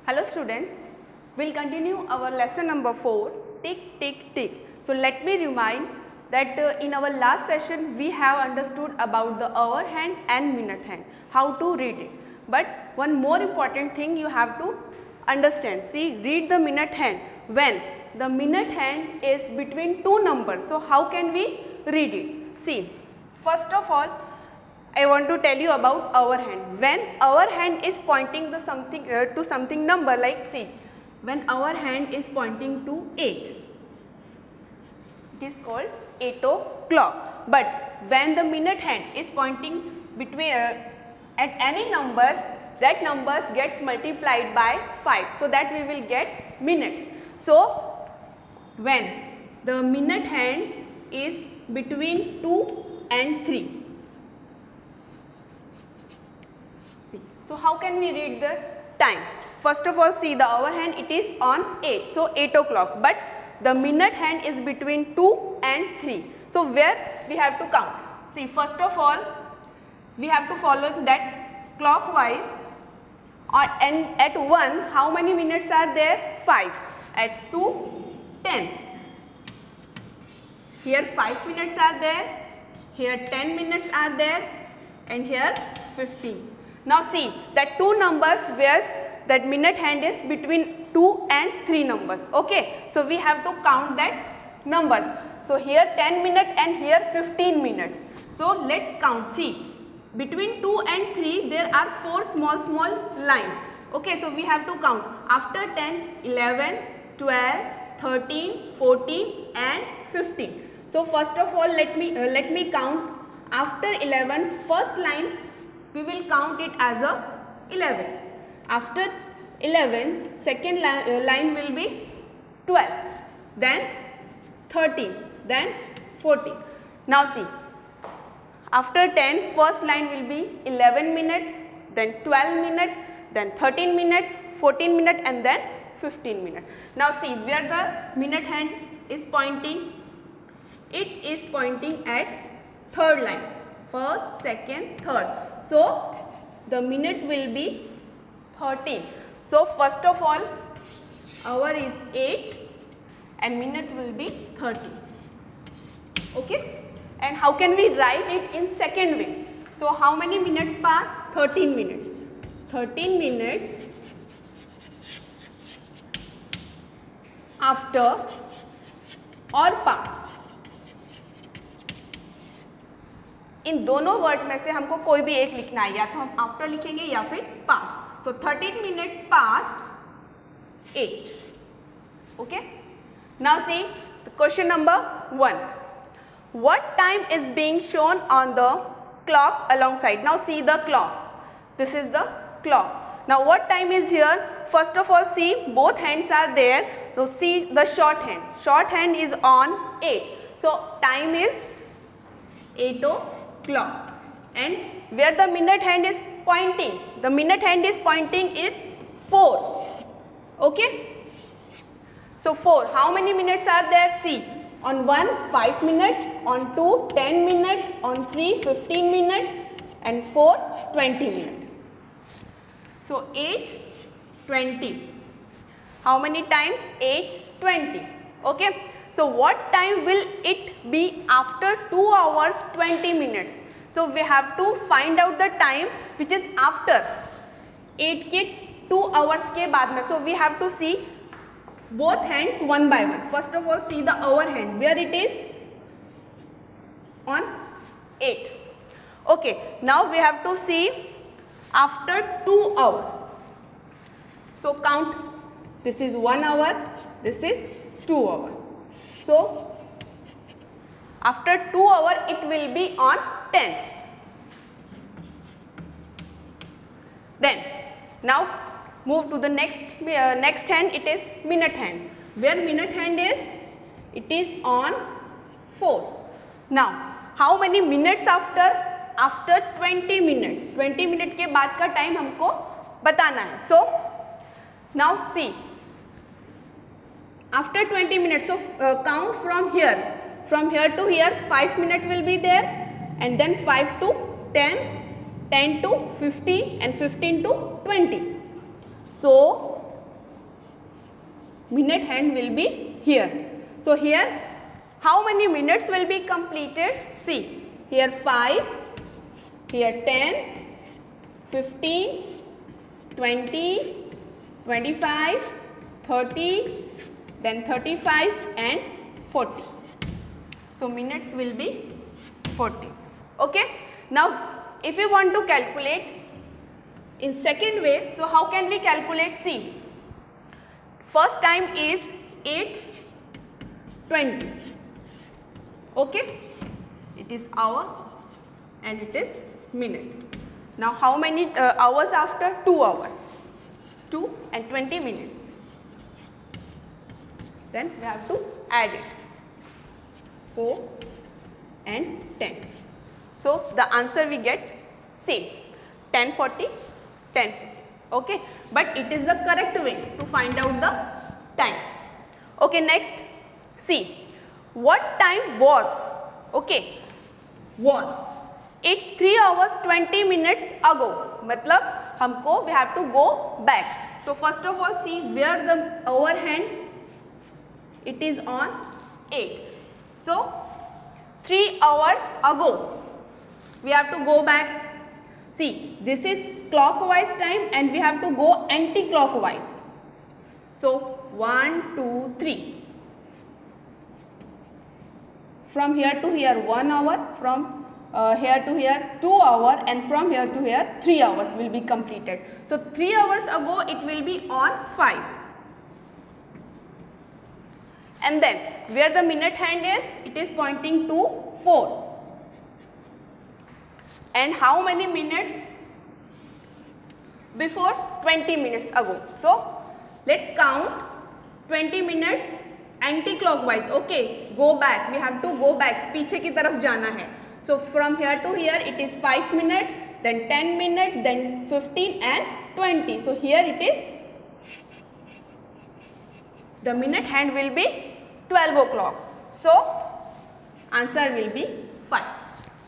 Hello students, we'll continue our lesson number 4, tick, tick, tick. So let me remind that in our last session we have understood about the hour hand and minute hand, how to read it. But one more important thing you have to understand, see, read the minute hand when the minute hand is between two numbers. So how can we read it? See, first of all, I want to tell you about hour hand. When hour hand is pointing the something to something number, like see, when hour hand is pointing to 8, it is called 8 o'clock. But when the minute hand is pointing between at any numbers, that numbers gets multiplied by 5, so that we will get minutes. So when the minute hand is between 2 and 3. So how can we read the time? First of all, see, the hour hand, it is on 8, so 8 o'clock, but the minute hand is between 2 and 3. So where we have to count? See, first of all, we have to follow that clockwise, and at 1, how many minutes are there? 5. At 2, 10. Here 5 minutes are there, here 10 minutes are there, and here 15. Now see, that two numbers where that minute hand is between 2 and 3 numbers. Okay, so we have to count that numbers. So here 10 minutes and here 15 minutes. So let's count. See, between 2 and 3 there are 4 small lines. Okay, so we have to count. After 10, 11, 12, 13, 14 and 15. So first of all, let me count. After 11, first line, we will count it as a 11. After 11, second line will be 12, then 13, then 14. Now see, after 10, first line will be 11 minutes, then 12 minutes, then 13 minutes, 14 minutes and then 15 minutes. Now see, where the minute hand is pointing, it is pointing at third line, first, second, third. So the minute will be 13. So first of all, hour is 8 and minute will be 30. Okay, and how can we write it in second way? So how many minutes pass? 13 minutes. 13 minutes after or past. इन दोनों word में से हमको कोई भी एक लिखना है, या तो हम आफ्टर लिखेंगे या फिर past. So 13 minute past 8. Okay, now see question number 1. What time is being shown on the clock alongside? Now see the clock. This is the clock. Now what time is here? First of all, see, both hands are there. So see the short hand. Short hand is on 8. So time is 8 o'clock. And where the minute hand is pointing? The minute hand is pointing is 4. Okay. So 4. How many minutes are there? See, on 1, 5 minutes. On 2, 10 minutes. On 3, 15 minutes. And 4, 20 minutes. So 8, 20. How many times? 8, 20. Okay. So what time will it be after 2 hours 20 minutes? So we have to find out the time which is after 8 के 2 hours के बाद में. So we have to see both hands one by one. First of all, see the hour hand, where it is on 8. Okay. Now we have to see after 2 hours. So count. This is 1 hour, this is 2 hours. So after 2 hours it will be on 10. Then now move to the next hand. It is minute hand. Where minute hand is? It is on 4. Now how many minutes after? After 20 minutes. 20 minutes के बाद का time हमको बताना है. So now see, after 20 minutes, so count from here to here. 5 minutes will be there, and then 5 to 10, 10 to 15 and 15 to 20. So minute hand will be here. So here how many minutes will be completed? See, here 5, here 10, 15, 20, 25, 30, then 35 and 40. So minutes will be 40. Okay. Now if we want to calculate in second way, so how can we calculate? See, first time is 8:20. Okay, it is hour and it is minute. Now how many hours after? 2 hours, 2 and 20 minutes. Then we have to add it, 4 and 10. So the answer we get same, 10:40, 10:50. Okay, but it is the correct way to find out the time. Okay, next see what time was. Okay, was it 3 hours 20 minutes ago. मतलब हमको we have to go back. So first of all see where the hour hand, it is on 8. So 3 hours ago we have to go back. See, this is clockwise time and we have to go anti-clockwise. So 1, 2, 3. From here to here 1 hour, from here to here 2 hours, and from here to here 3 hours will be completed. So 3 hours ago it will be on 5. And then where the minute hand is, it is pointing to 4. And how many minutes before? 20 minutes ago. So let's count 20 minutes anti-clockwise. Okay, go back. We have to go back. पीछे की तरफ जाना है. So from here to here it is 5 minutes, then 10 minutes, then 15 and 20. So here it is, the minute hand will be 12 o'clock. So answer will be 5.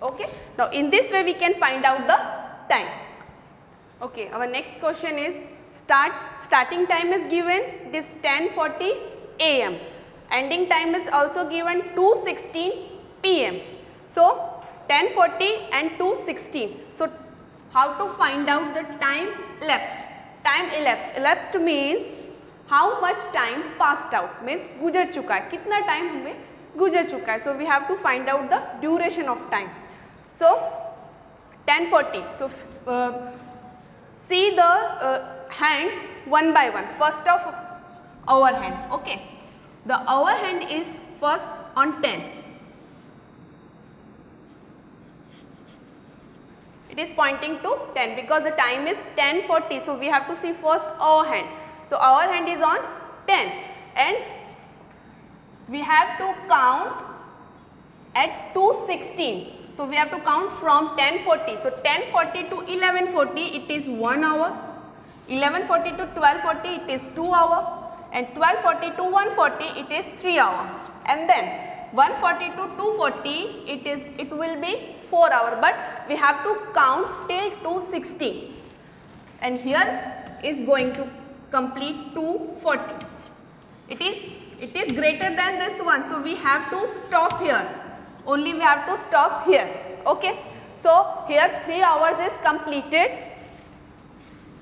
Okay. Now in this way we can find out the time. Okay. Our next question is starting time is given. It is 10:40 a.m. Ending time is also given 2:16 p.m. So 10:40 and 2:16. So how to find out the time elapsed? Time elapsed. Elapsed means how much time passed out. Means गुजर चुका है. कितना time हमें गुजर चुका है. So we have to find out the duration of time. So 10:40. So see the hands one by one. First of hour hand. Okay. The hour hand is first on 10. It is pointing to 10 because the time is 10:40. So we have to see first hour hand. So hour hand is on 10 and we have to count at 2:16. So we have to count from 10:40. So 10:40 to 11:40 it is 1 hour. 11:40 to 12:40 it is 2 hours. And 12:40 to 1:40 it is 3 hours. And then 1:40 to 2:40 it will be 4 hours. But we have to count till 2:16. And here is going to complete 2:40. It is greater than this one. So we have to stop here. Only we have to stop here. Okay. So here 3 hours is completed.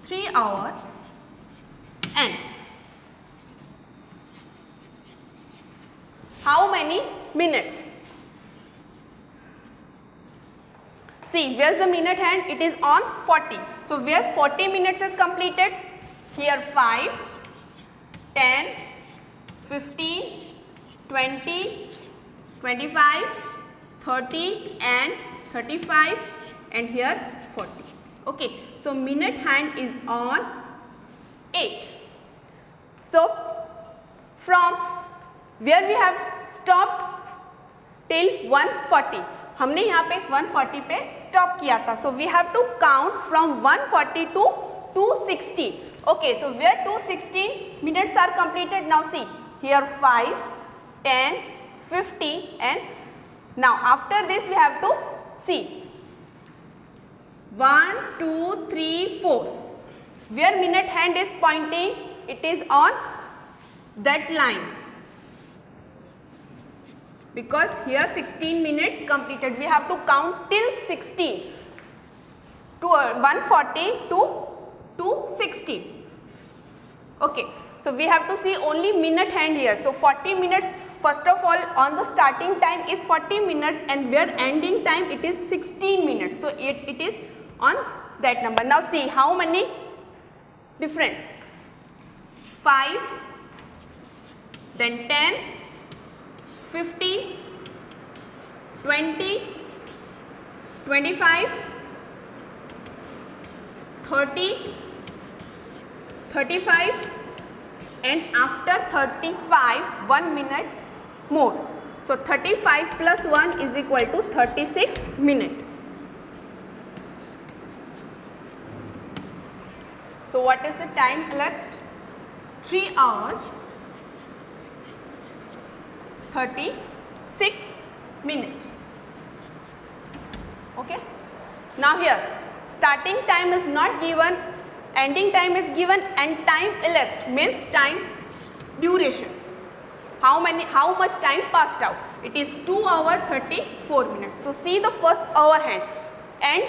3 hours and how many minutes? See, where's the minute hand? It is on 40. So where's 40 minutes is completed? Here 5, 10, 15, 20, 25, 30 and 35 and here 40. Okay. So minute hand is on 8. So from where we have stopped till 140. हमने यहाँ पे 140 पे stop किया था. So we have to count from 140 to 2:16. Okay. So where 2:16 minutes are completed? Now see here 5, 10, 15 and now after this we have to see 1, 2, 3, 4. Where minute hand is pointing? It is on that line, because here 16 minutes completed. We have to count till 16 to 140 to 260. Okay, so we have to see only minute hand here. So 40 minutes, first of all, on the starting time is 40 minutes and where ending time it is 16 minutes. So it is on that number. Now see how many difference. 5, then 10, 15, 20, 25, 30, 35, and after 35 1 minute more. So 35 plus 1 is equal to 36 minutes. So what is the time elapsed? 3 hours 36 minutes. Okay. Now here starting time is not given, ending time is given, and time elapsed means time duration. How much time passed out? It is 2 hours 34 minutes. So see the first hour hand, and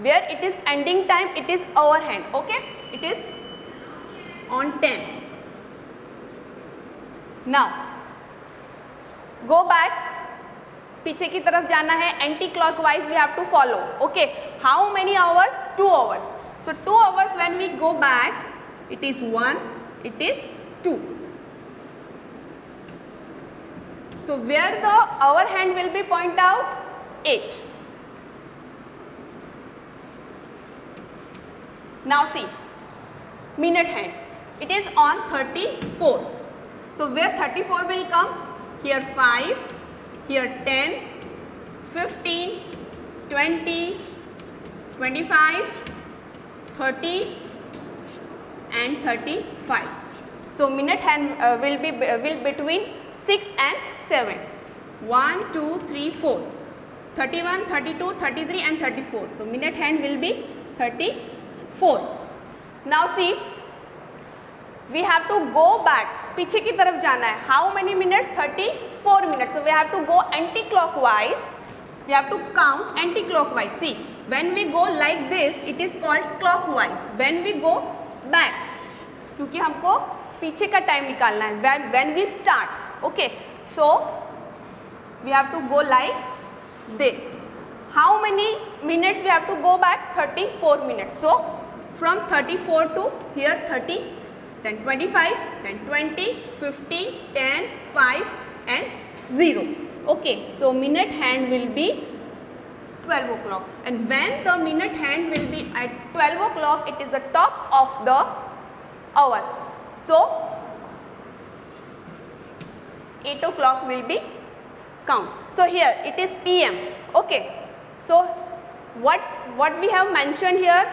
where it is ending time it is hour hand. Okay, it is on 10. Now go back, पीछे की तरफ जाना है, anti clockwise we have to follow. Okay, how many hours? 2 hours. So 2 hours when we go back, it is 1, it is 2. So where the hour hand will be point out? 8. Now see, minute hands. It is on 34. So where 34 will come? Here 5, here 10, 15, 20, 25, 30 and 35. So minute hand will between 6 and 7. 1, 2, 3, 4. 31, 32, 33 and 34. So minute hand will be 34. Now see, we have to go back. पीछे की तरफ जाना है. How many minutes? 34 minutes. So we have to go anti-clockwise. We have to count anti-clockwise. See, when we go like this, it is called clockwise. When we go back, क्योंकि हमको पीछे का time निकालना है. When we start, okay. So we have to go like this. How many minutes we have to go back? 34 minutes. So from 34 to here 30, then 25, then 20, 15, 10, 5 and 0. Okay, so minute hand will be 12 o'clock, and when the minute hand will be at 12 o'clock, it is the top of the hours. So 8 o'clock will be count. So here it is PM. Okay, so what we have mentioned here?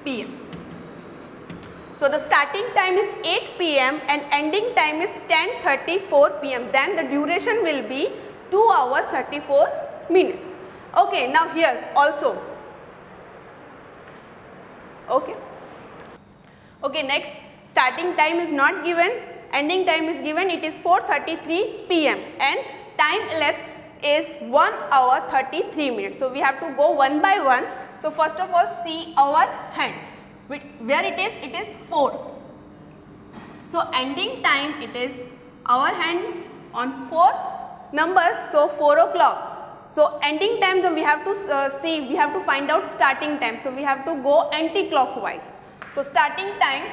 PM. So the starting time is 8 PM and ending time is 10:34 PM. Then the duration will be 2 hours 34 minutes. Okay, now here also. Okay. Okay, next, starting time is not given, ending time is given. It is 4:33 PM and time elapsed is 1 hour 33 minutes. So we have to go one by one. So first of all, see our hand. Where it is 4. So ending time it is our hand on 4 numbers, so 4 o'clock. So ending time, so we have to see, we have to find out starting time. So we have to go anti-clockwise. So starting time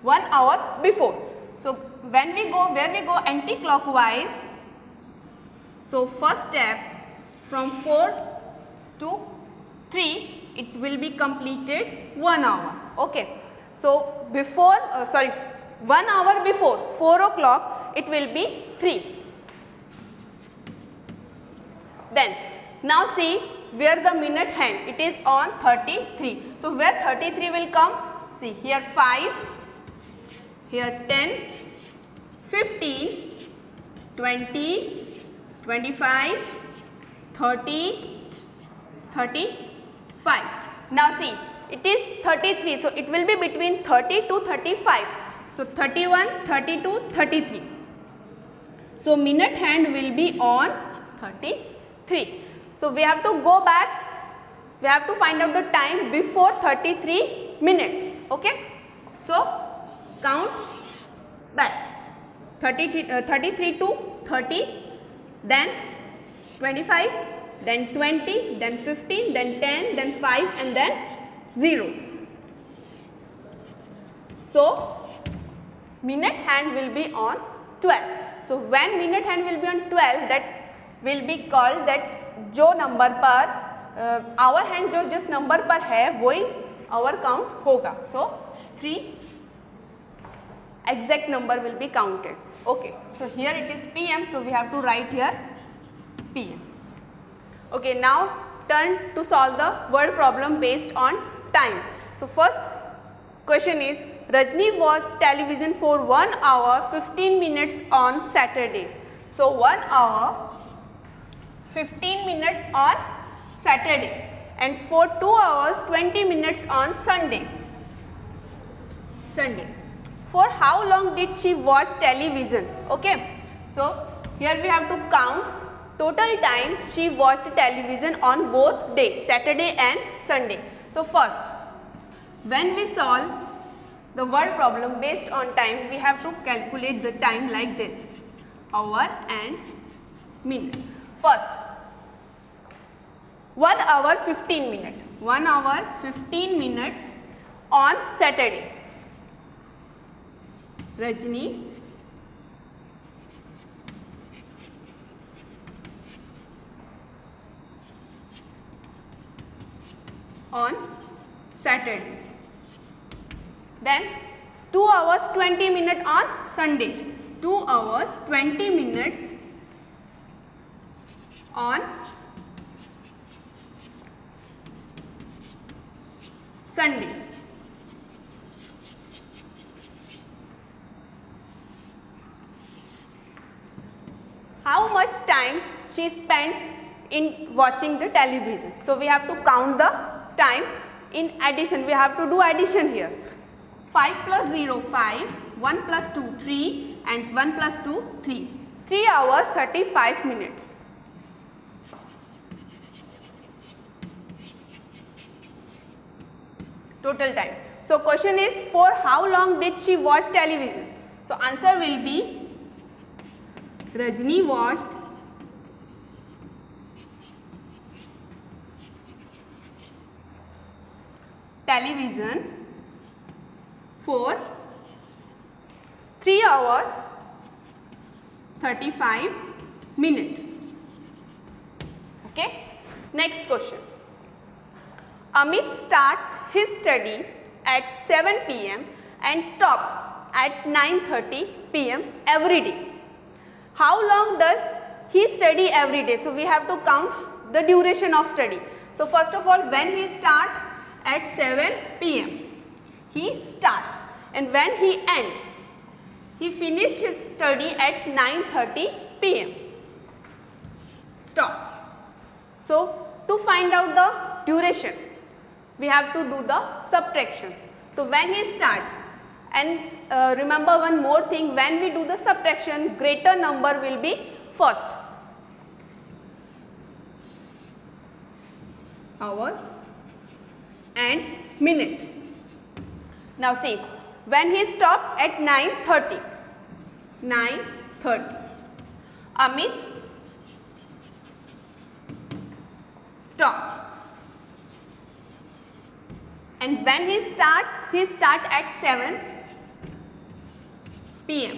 1 hour before. So when we go, where we go anti-clockwise, so first step from 4 to 3, it will be completed 1 hour. Okay, so before 1 hour before 4 o'clock it will be 3. Then now see where the minute hand, it is on 33. So where 33 will come? See here 5, here 10, 15, 20, 25, 30, 35. Now see, it is 33, so it will be between 30 to 35. So 31, 32, 33. So minute hand will be on 33. So we have to go back. We have to find out the time before 33 minutes. Okay. So count back. 33 to 30, then 25, then 20, then 15, then 10, then 5 and then 0. So minute hand will be on 12. So when minute hand will be on 12, that will be called that जो number per hour hand जो जिस number पर है वही our count होगा. सो 3 exact number will be counted. Okay, so here it is PM, so we have to write here PM. Okay, now turn to solve the word problem based on time. So first question is, Rajni watched television for 1 hour 15 minutes on Saturday. So 1 hour 15 minutes on Saturday and for 2 hours 20 minutes on Sunday. For how long did she watch television? Okay, so here we have to count total time she watched television on both days, Saturday and Sunday. So first, when we solve the word problem based on time, we have to calculate the time like this, hour and minute. First, 1 hour 15 minutes, 1 hour 15 minutes on Saturday. Rajni on Saturday. Then 2 hours 20 minutes on Sunday. 2 hours 20 minutes on Sunday. How much time she spent in watching the television? So we have to count the time in addition. We have to do addition here. 5 plus 0, 5, 1 plus 2, 3 and 1 plus 2, 3. 3 hours 35 minutes. Total time. So question is, for how long did she watch television? So answer will be, Rajni watched television for 3 hours 35 minutes. Okay. Next question. Amit starts his study at 7 p.m. and stops at 9:30 p.m. every day. How long does he study every day? So we have to count the duration of study. So first of all, when he starts at 7 p.m. he starts, and when he ends, he finished his study at 9:30 p.m. stops. So to find out the duration, we have to do the subtraction. So when he starts, and remember one more thing, when we do the subtraction, greater number will be first. Hours and minute. Now see, when he stopped at 9:30, Amit stops. And when he starts at 7 p.m.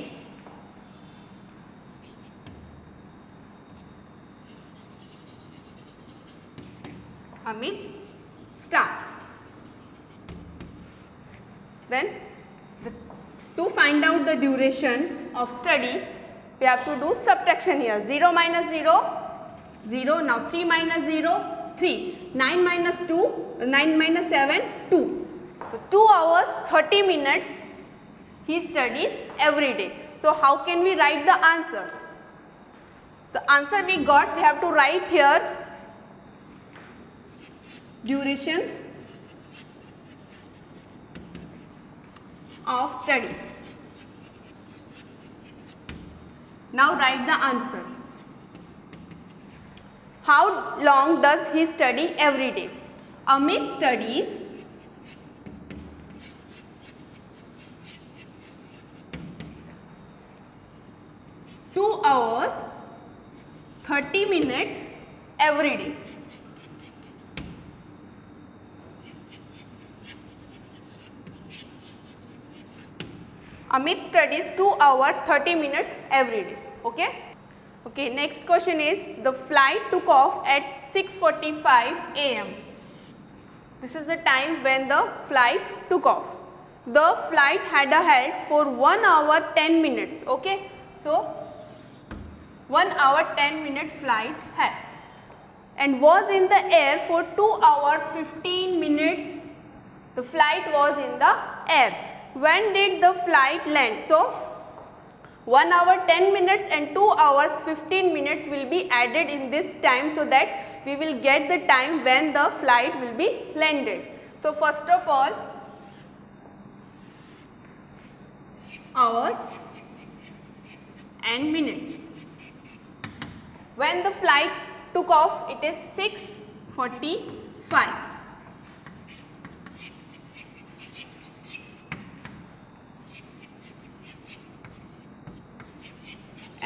Amit starts. Then to find out the duration of study, we have to do subtraction here. 0 minus 0, 0. Now 3 minus 0, 3. 9 minus 2, 9 minus 7, 2. So 2 hours 30 minutes he studies every day. So how can we write the answer? The answer we got, we have to write here duration of study. Now write the answer. How long does he study every day? Amit studies 2 hours 30 minutes every day. Amit studies 2 hours 30 minutes every day. Okay, next question is, the flight took off at 6:45 am. This is the time when the flight took off. The flight had a halt for 1 hour 10 minutes. Okay, so 1 hour 10 minute flight had and was in the air for 2 hours 15 minutes. The flight was in the air. When did the flight land? So 1 hour 10 minutes and 2 hours 15 minutes will be added in this time, so that we will get the time when the flight will be landed. So first of all, hours and minutes. When the flight took off, it is 6:45.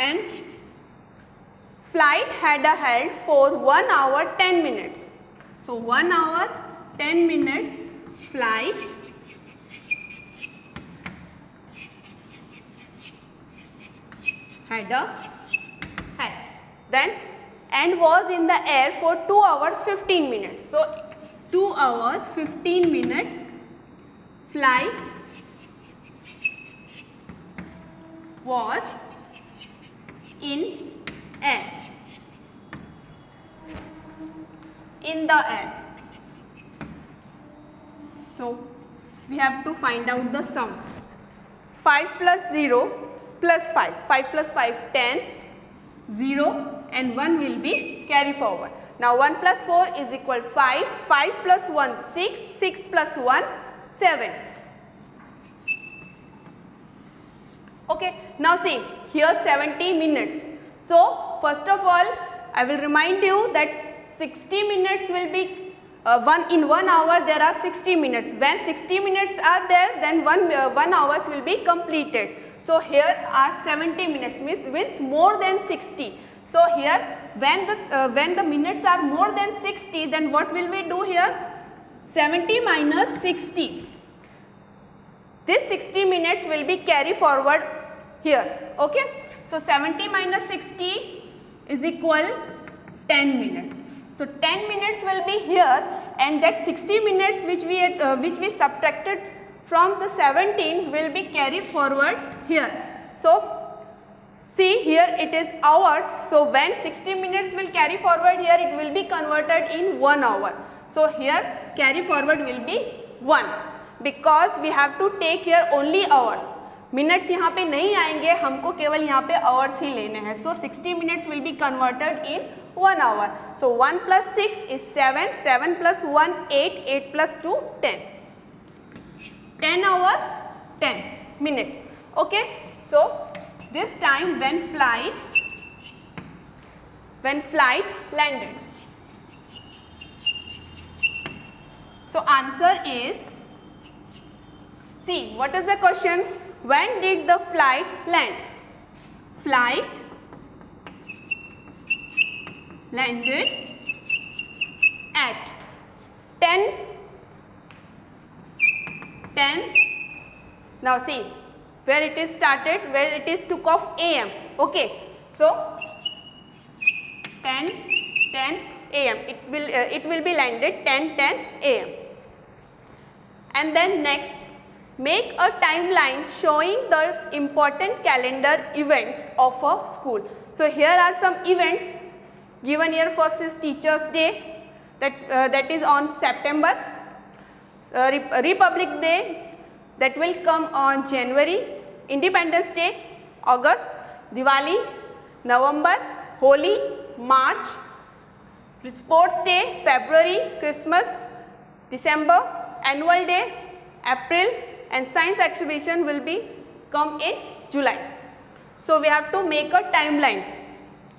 And flight had a halt for 1 hour 10 minutes. So 1 hour 10 minutes flight had a halt. Then and was in the air for 2 hours 15 minutes. So 2 hours 15 minute flight was in air, in the air. So we have to find out the sum. 5 plus 0 plus 5, 5 plus 5 10, 0 and 1 will be carry forward. Now 1 plus 4 is equal 5, 5 plus 1 6, 6 plus 1 7. Okay, now see here 70 minutes. So first of all, I will remind you that 60 minutes will be in 1 hour there are 60 minutes. When 60 minutes are there, then 1 hours will be completed. So here are 70 minutes, means more than 60. So here when the minutes are more than 60, then what will we do here? 70 minus 60. This 60 minutes will be carry forward here. Okay, so 70 minus 60 is equal 10 minutes. So 10 minutes will be here, and that 60 minutes which we subtracted from the 17 will be carried forward here. So see here it is hours. So when 60 minutes will carry forward here, it will be converted in 1 hour. So here carry forward will be 1, because we have to take here only hours. Minutes यहाँ पे नहीं आएंगे, हमको केवल यहाँ पे hours ही लेने हैं. So 60 minutes will be converted in 1 hour. So 1 plus 6 is 7, 7 plus 1 8, 8 plus 2 10. 10 hours 10 minutes. Okay, so this time when flight landed. So answer is, see what is the question? When did the flight land? Flight landed at 10. Now see where it is started, where it is took off AM. Okay, so 10 AM. It will be landed 10 AM. And then next, make a timeline showing the important calendar events of a school. So here are some events given here. First is Teachers Day, that is on September. Republic Day, that will come on January. Independence Day, August. Diwali, November. Holi, March. Sports Day, February. Christmas, December. Annual Day, April. And science exhibition will be come in July. So we have to make a timeline.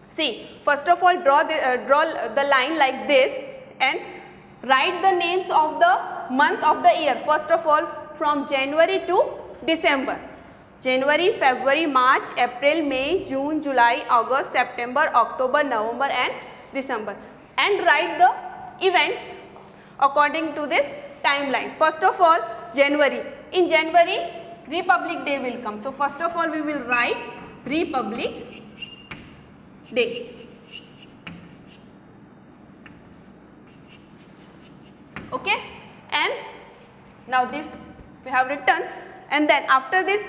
See, first of all draw the line like this and write the names of the month of the year. First of all from January to December. January, February, March, April, May, June, July, August, September, October, November and December. And write the events according to this timeline. First of all January. In January Republic Day will come. So first of all we will write Republic Day. Okay, and now this we have written, and then after this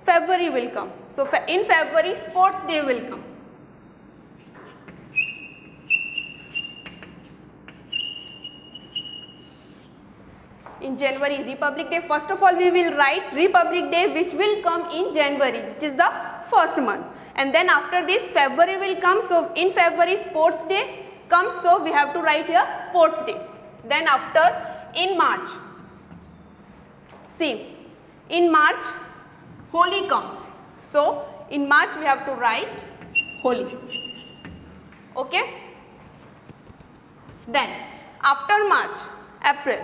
February will come. So in February Sports Day will come. In January Republic Day, first of all we will write Republic Day which will come in January, which is the first month, and then after this February will come. So in February Sports Day comes, so we have to write here Sports Day. Then after in March, see, in March Holi comes, so in March we have to write Holi. Okay, then after March April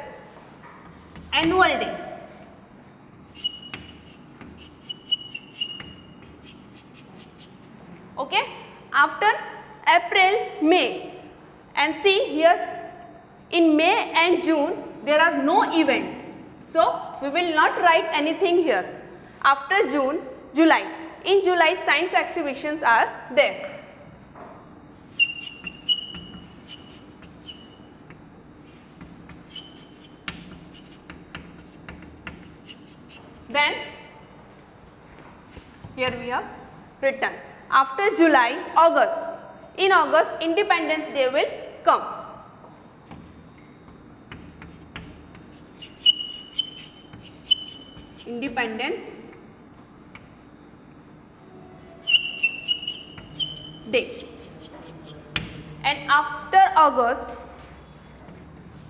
Annual Day. Okay, after April May, and see here in May and June there are no events, so we will not write anything here. After June July. In July science exhibitions are there. Then here we have written after July August. In August Independence Day will come. Independence Day. And after August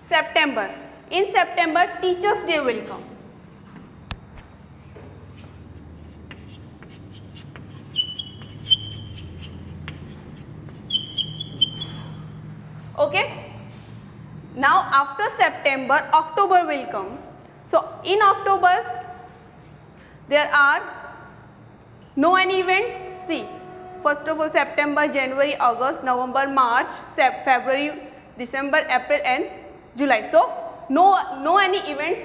September. In September Teachers Day will come. Okay, now after September October will come. So in October there are no any events. See, first of all September, January, August, November, March, February, December, April and July. So no any events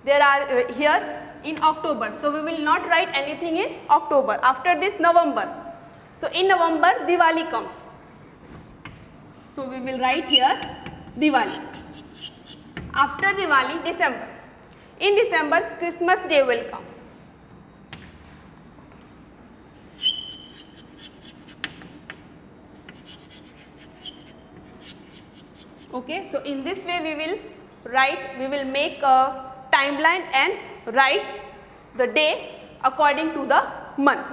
there are here in October. So we will not write anything in October. After this November. So in November Diwali comes. So we will write here Diwali. After Diwali December. In December Christmas Day will come. Okay, so in this way we will make a timeline and write the day according to the month.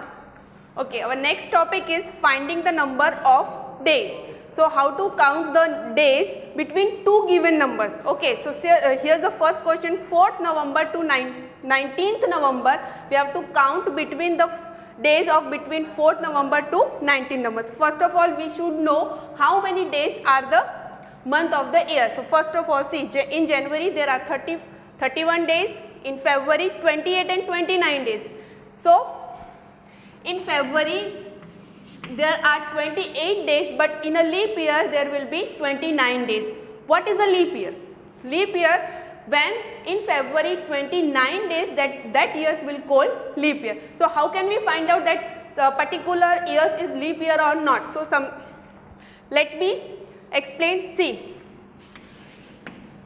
Okay, our next topic is finding the number of days. So how to count the days between two given numbers. Okay, so here's the first question. 4th November to 19th November, we have to count between the days of between 4th November to 19th November. First of all, we should know how many days are the month of the year. So first of all, see, in January there are 31 days, in February 28 and 29 days. So in February there are 28 days, but in a leap year there will be 29 days. What is a leap year? Leap year, when in February 29 days, that years will call leap year. So how can we find out that the particular years is leap year or not? So let me explain. See,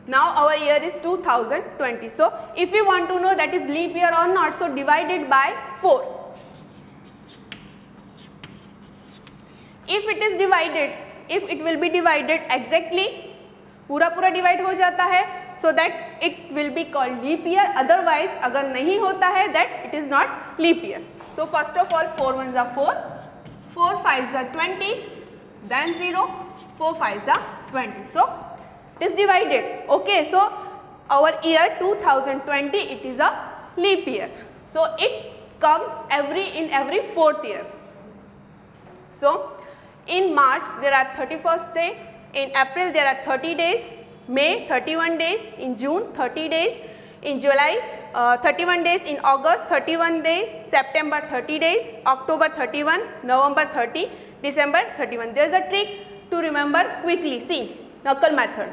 now our year is 2020. So if we want to know that is leap year or not, so divide it by 4. If it is divided, if it will be divided exactly, पूरा divide हो जाता है, so that it will be called leap year. Otherwise, अगर नहीं होता है, that it is not leap year. So first of all, 4 ones are 4, 4 5s are 20, then 0, 4 5s are 20. So it is divided. Okay, so our year 2020, it is a leap year. So it comes in every 4th year. So in March there are 31st day, in April there are 30 days, May 31 days, in June 30 days, in July 31 days, in August 31 days, September 30 days, October 31, November 30, December 31. There is a trick to remember quickly. See, knuckle method.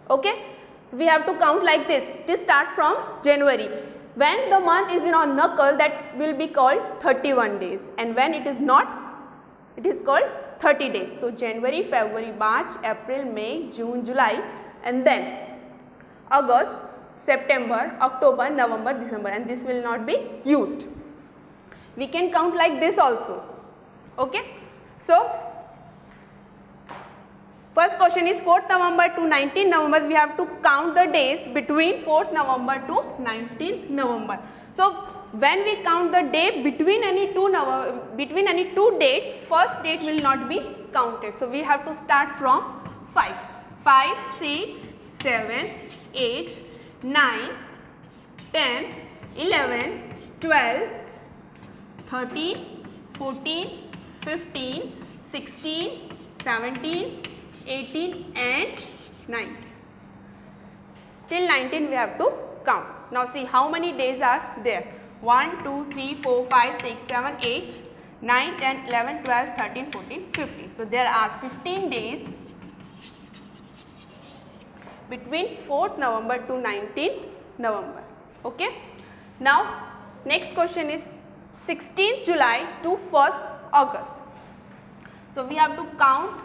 Okay, we have to count like this. It start from January. When the month is in on knuckle, that will be called 31 days, and when it is not, it is called 30 days. So January, February, March, April, May, June, July, and then August, September, October, November, December, and this will not be used. We can count like this also. Okay, so first question is 4th November to 19th November. We have to count the days between 4th November to 19th November. So when we count the day between any two dates, first date will not be counted. So we have to start from 5. 5, 6, 7, 8, 9, 10, 11, 12, 13, 14, 15, 16, 17, 18 and 19. Till 19 we have to count. Now see how many days are there. 1, 2, 3, 4, 5, 6, 7, 8, 9, 10, 11, 12, 13, 14, 15. So there are 15 days between 4th November to 19th November. Okay. Now next question is 16th July to 1st August. So we have to count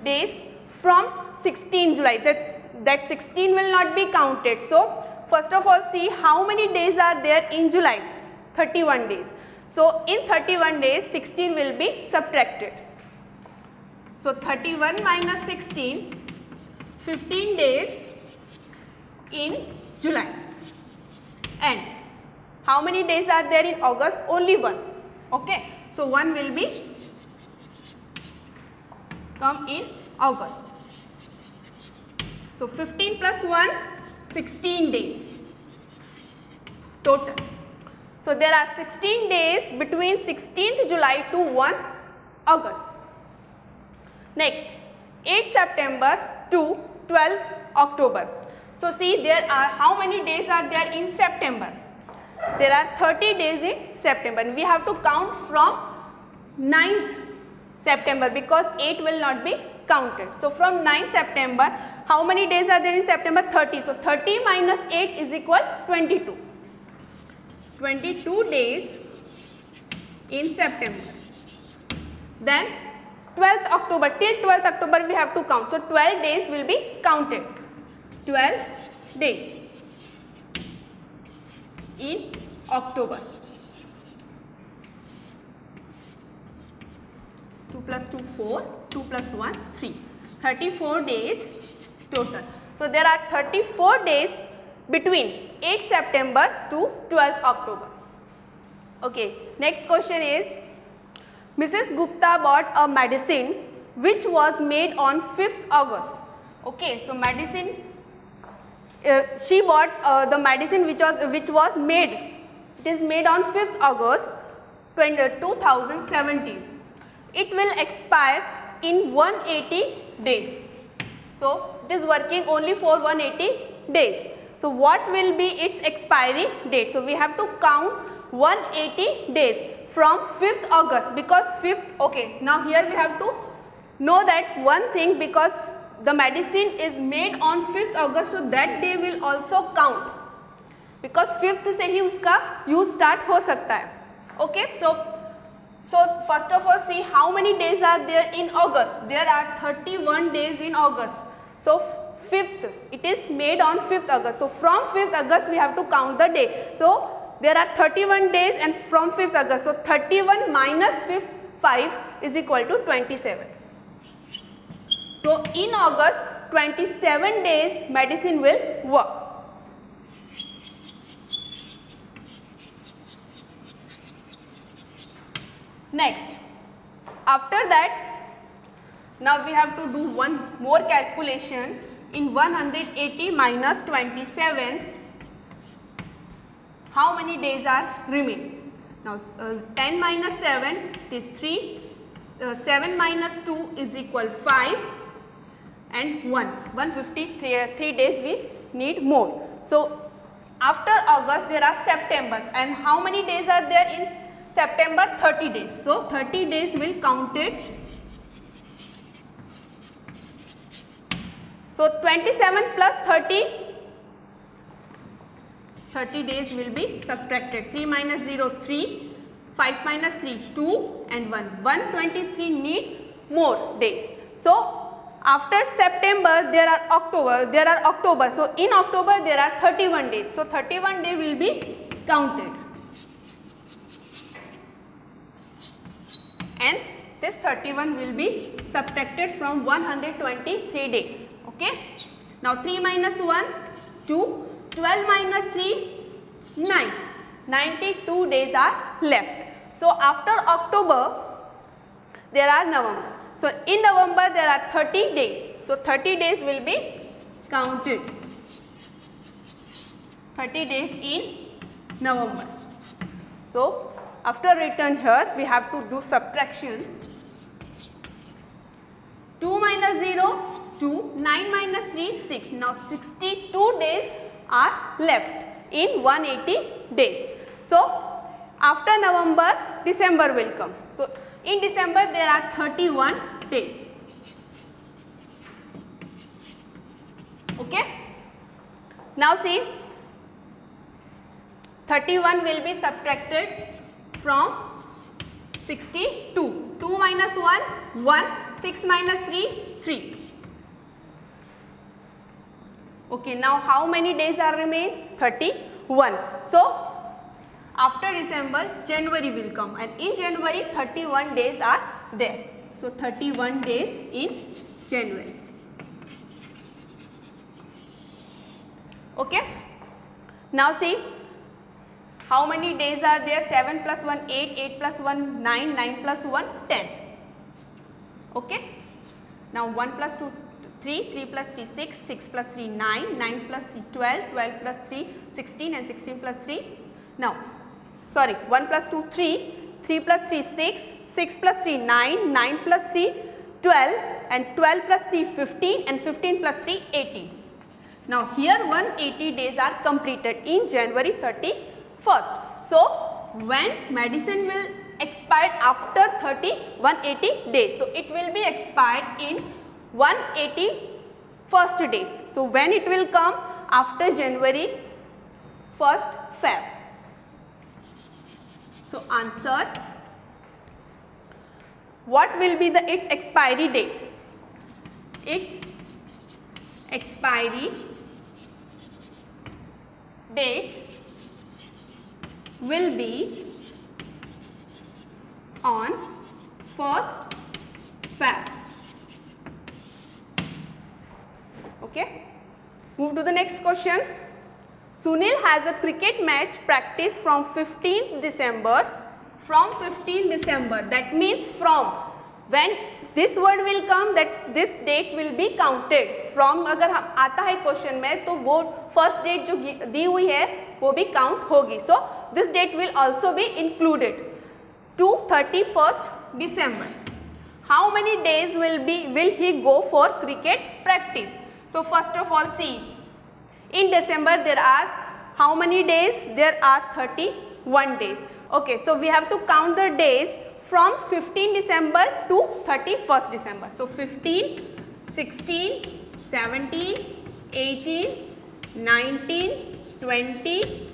days from 16 July. That 16 will not be counted. So first of all, see how many days are there in July. 31 days. So in 31 days 16 will be subtracted. So 31 minus 16, 15 days in July. And how many days are there in August? Only 1. Okay. So 1 will be come in August. So 15 plus 1, 16 days total. So there are 16 days between 16th July to 1 August. Next, 8 September to 12 October. So see there are how many days are there in September? There are 30 days in September, and we have to count from 9th September because 8 will not be counted. So from 9th September, how many days are there in September? 30. So 30 minus 8 is equal 22. 22 days in September. Then 12th October, till 12th October we have to count. So 12 days will be counted. 12 days in October. 2 plus 2, 4, 2 plus 1, 3. 34 days total. So there are 34 days between 8 September to 12th October. Okay, next question is, Mrs. Gupta bought a medicine which was made on 5th August. Okay, so medicine, she bought the medicine which was made. It is made on 5th August 2017. It will expire in 180 days. So it is working only for 180 days. So what will be its expiry date? So we have to count 180 days from 5th August because 5th, okay, now here we have to know that one thing, because the medicine is made on 5th August, so that day will also count because 5th से ही उसका use start हो सकता है. Okay, so first of all see how many days are there in August. There are 31 days in August. So 5th, it is made on 5th August. So from 5th August we have to count the day. So there are 31 days and from 5th August. So 31 minus 5 is equal to 27. So in August 27 days medicine will work. Next, after that, now we have to do one more calculation. In 180 minus 27, how many days are remaining? Now 10 minus 7 it is 3, 7 minus 2 is equal 5 and 1. 153 days we need more. So after August there are September, and how many days are there in September? 30 days. So 30 days will counted. So 27 plus 30 days will be subtracted. 3 minus 0 3, 5 minus 3 2 and 1. 123 need more days. So after September there are October. So in October there are 31 days. So 31 days will be counted. And this 31 will be subtracted from 123 days. Okay. Now 3 minus 1 2, 12 minus 3 9. 92 days are left. So after October there are November. So in November there are 30 days. So 30 days will be counted. 30 days in November. So after return here we have to do subtraction. 2 minus 0 2, 9 minus 3 6. Now 62 days are left in 180 days. So after November December will come. So in December there are 31 days. Okay. Now see, 31 will be subtracted from 62. 2 minus 1 1, 6 minus 3 3. Okay, now how many days are remain? 31. So after December January will come, and in January 31 days are there. So 31 days in January. Okay. Now see, how many days are there? 7 plus 1 8, 8 plus 1 9, 9 plus 1 10. Okay. Now 1 plus 2 3, 3 plus 3 6, 6 plus 3 9, 9 plus 3 12, 12 plus 3 16 and 16 plus 3. Now sorry, 1 plus 2 3, 3 plus 3 6, 6 plus 3 9, 9 plus 3 12 and 12 plus 3 15 and 15 plus 3 18. Now here 180 days are completed in January 31st. So when medicine will expire after 180 days? So it will be expired in 181st days. So when it will come? After January 1st Feb. So answer, what will be its expiry date? Its expiry date will be on 1st Feb. Okay. Move to the next question. Sunil has a cricket match practice from 15th December. From 15th December, that means from when this word will come, that this date will be counted. From अगर आता है question में तो वो first date जो दी हुई है वो भी काउंट होगी. So this date will also be included to 31st December. How many days will he go for cricket practice? So first of all, see, in December there are how many days? There are 31 days. Okay, so we have to count the days from 15 December to 31st December. So 15, 16, 17, 18, 19, 20,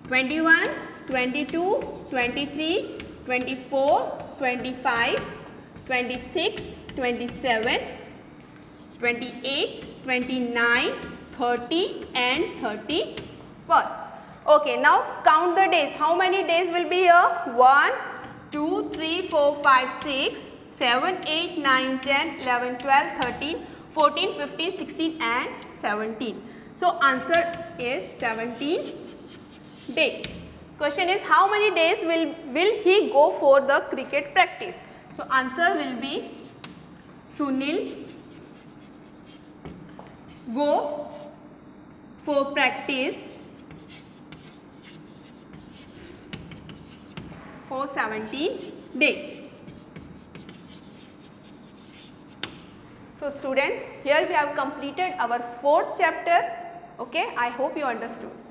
21, 22, 23, 24, 25, 26, 27, 28, 29, 30 and 31st. Okay, now count the days. How many days will be here? 1, 2, 3, 4, 5, 6, 7, 8, 9, 10, 11, 12, 13, 14, 15, 16 and 17. So answer is 17 days. Question is, how many days will he go for the cricket practice? So answer will be, Sunil go for practice for 17 days. So students, here we have completed our fourth chapter. Okay, I hope you understood.